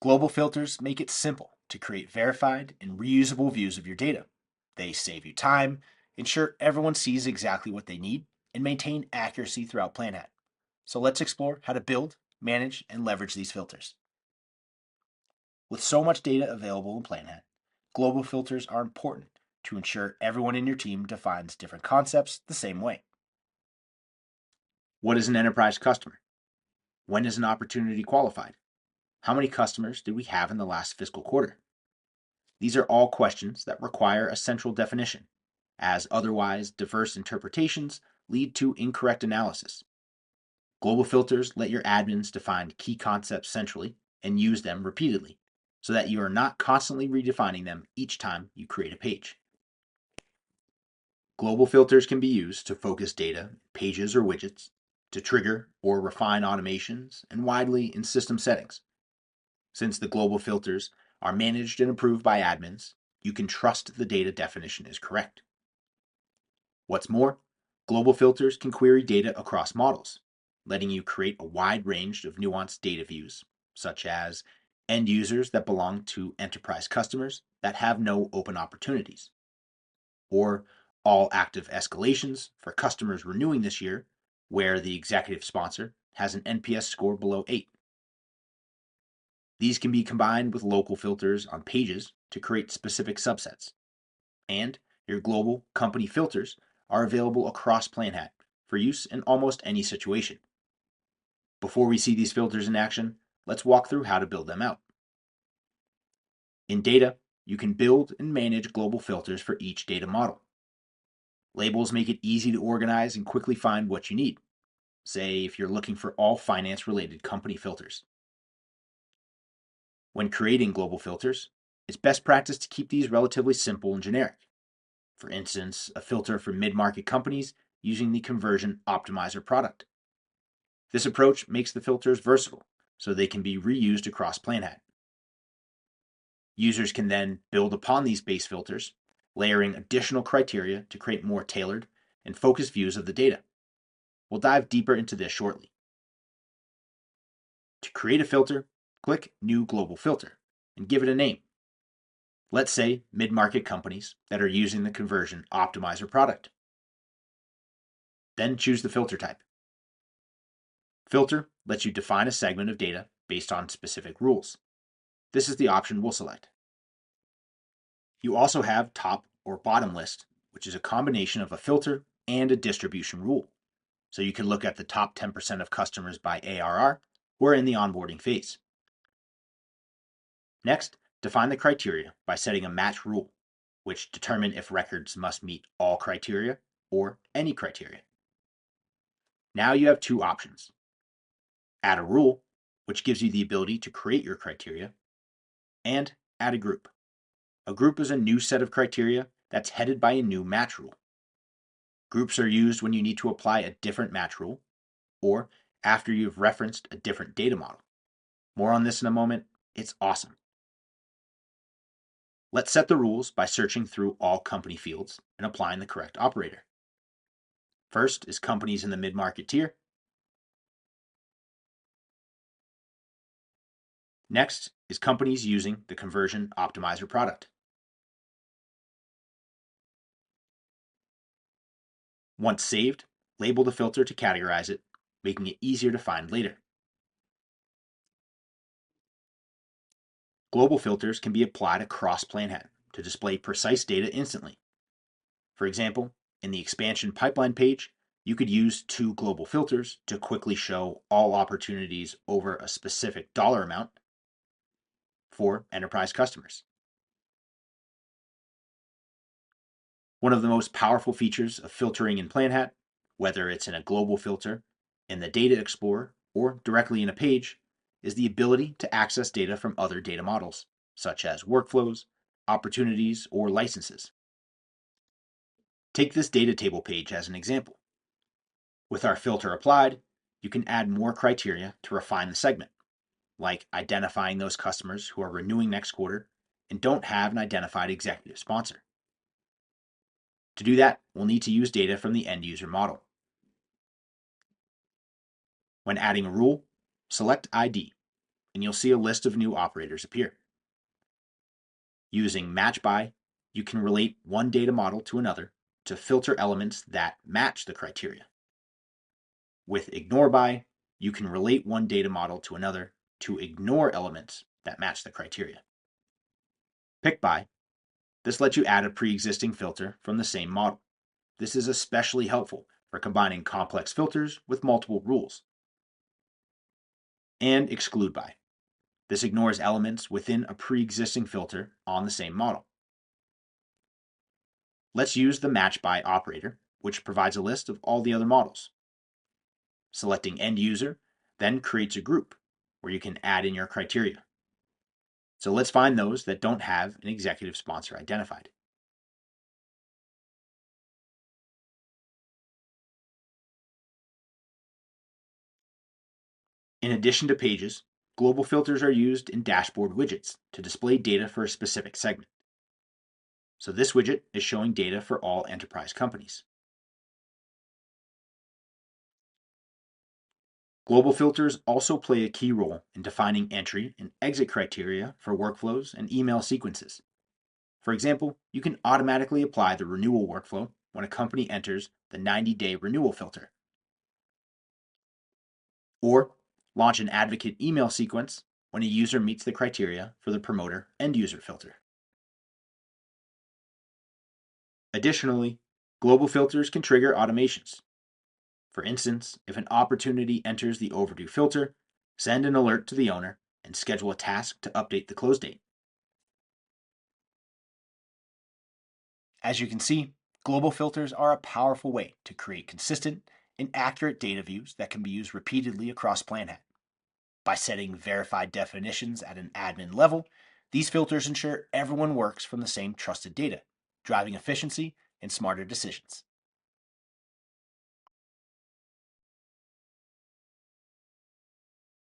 Global filters make it simple to create verified and reusable views of your data. They save you time, ensure everyone sees exactly what they need, and maintain accuracy throughout PlanHat. So let's explore how to build, manage, and leverage these filters. With so much data available in PlanHat, global filters are important to ensure everyone in your team defines different concepts the same way. What is an enterprise customer? When is an opportunity qualified? How many customers did we have in the last fiscal quarter? These are all questions that require a central definition, as otherwise diverse interpretations lead to incorrect analysis. Global filters let your admins define key concepts centrally and use them repeatedly, so that you are not constantly redefining them each time you create a page. Global filters can be used to focus data, pages, or widgets, to trigger or refine automations, and widely in system settings. Since the global filters are managed and approved by admins, you can trust the data definition is correct. What's more, global filters can query data across models, letting you create a wide range of nuanced data views, such as end users that belong to enterprise customers that have no open opportunities, or all active escalations for customers renewing this year where the executive sponsor has an NPS score below 8. These can be combined with local filters on pages to create specific subsets. And your global company filters are available across PlanHat for use in almost any situation. Before we see these filters in action, let's walk through how to build them out. In data, you can build and manage global filters for each data model. Labels make it easy to organize and quickly find what you need. Say if you're looking for all finance-related company filters. When creating global filters, it's best practice to keep these relatively simple and generic. For instance, a filter for mid-market companies using the Conversion Optimizer product. This approach makes the filters versatile, so they can be reused across PlanHat. Users can then build upon these base filters, layering additional criteria to create more tailored and focused views of the data. We'll dive deeper into this shortly. To create a filter, click New Global Filter and give it a name. Let's say mid-market companies that are using the Conversion Optimizer product. Then choose the filter type. Filter lets you define a segment of data based on specific rules. This is the option we'll select. You also have top or bottom list, which is a combination of a filter and a distribution rule. So you can look at the top 10% of customers by ARR who are in the onboarding phase. Next, define the criteria by setting a match rule, which determine if records must meet all criteria or any criteria. Now you have two options. Add a rule, which gives you the ability to create your criteria, and add a group. A group is a new set of criteria that's headed by a new match rule. Groups are used when you need to apply a different match rule, or after you've referenced a different data model. More on this in a moment. It's awesome. Let's set the rules by searching through all company fields and applying the correct operator. First is companies in the mid-market tier. Next is companies using the Conversion Optimizer product. Once saved, label the filter to categorize it, making it easier to find later. Global filters can be applied across PlanHat to display precise data instantly. For example, in the expansion pipeline page, you could use two global filters to quickly show all opportunities over a specific dollar amount for enterprise customers. One of the most powerful features of filtering in PlanHat, whether it's in a global filter, in the Data Explorer, or directly in a page, is the ability to access data from other data models, such as workflows, opportunities, or licenses. Take this data table page as an example. With our filter applied, you can add more criteria to refine the segment, like identifying those customers who are renewing next quarter and don't have an identified executive sponsor. To do that, we'll need to use data from the end user model. When adding a rule, select ID. and you'll see a list of new operators appear. Using Match By, you can relate one data model to another to filter elements that match the criteria. With Ignore By, you can relate one data model to another to ignore elements that match the criteria. Pick By, this lets you add a pre-existing filter from the same model. This is especially helpful for combining complex filters with multiple rules. And Exclude By, this ignores elements within a pre-existing filter on the same model. Let's use the Match By operator, which provides a list of all the other models. Selecting End User then creates a group where you can add in your criteria. So let's find those that don't have an executive sponsor identified. In addition to pages, global filters are used in dashboard widgets to display data for a specific segment. So this widget is showing data for all enterprise companies. Global filters also play a key role in defining entry and exit criteria for workflows and email sequences. For example, you can automatically apply the renewal workflow when a company enters the 90-day renewal filter. Or launch an advocate email sequence when a user meets the criteria for the promoter end user filter. Additionally, global filters can trigger automations. For instance, if an opportunity enters the overdue filter, send an alert to the owner and schedule a task to update the close date. As you can see, global filters are a powerful way to create consistent and accurate data views that can be used repeatedly across Planhat. By setting verified definitions at an admin level, these filters ensure everyone works from the same trusted data, driving efficiency and smarter decisions.